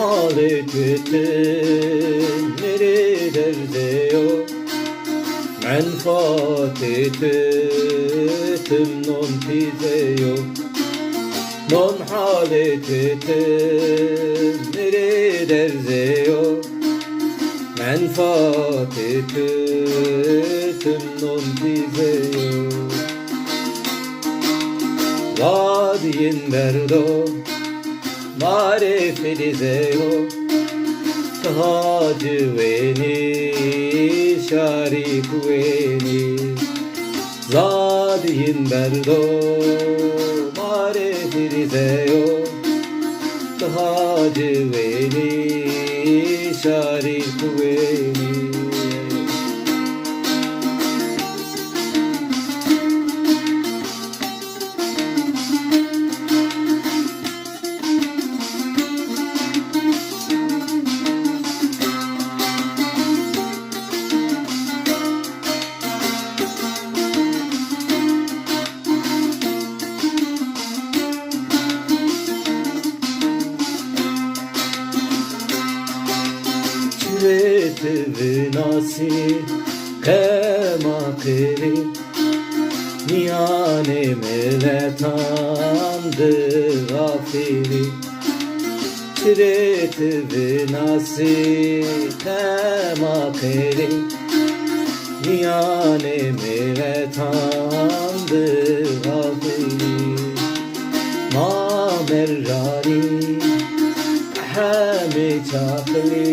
حالتي نريد رديو منفاتي تمنون تيزيو non haleti nere derzeyo menfaati tüm non dizeyo vadiyin berdo marifet dizeyo tahacı veni şarik veni vadiyin berdo Dizeyo tahacı veni şarik veni Vinasi kemakiri niyane meletandı gafiri Çiret vinasi kemakiri niyane meletandı gafiri Ma merrani hami çakli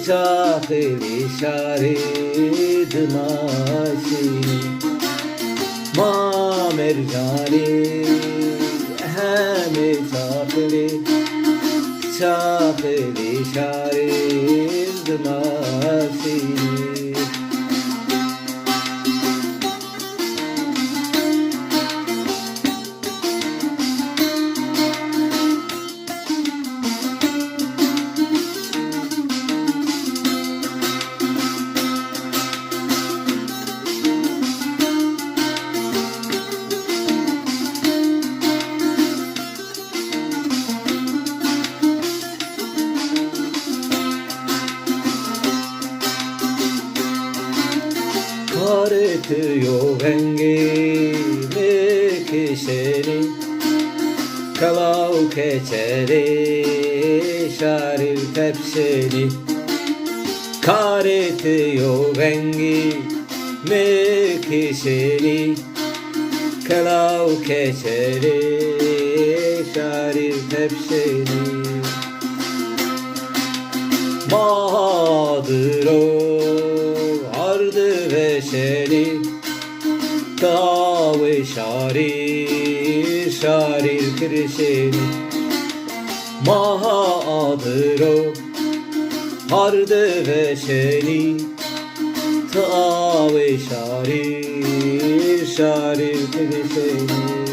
Çakili şarid maşini Ma mercani hemi çakili Çakili şarid maşini Karetiyo vengi mekişeni Kalau keçeri şaril tepseni Karetiyo vengi mekişeni Kalau keçeri şaril tepseni Madro ardı veşeli Tavi şaril kirşeni Maha adro ardı veşeli Tavi şaril kirşeni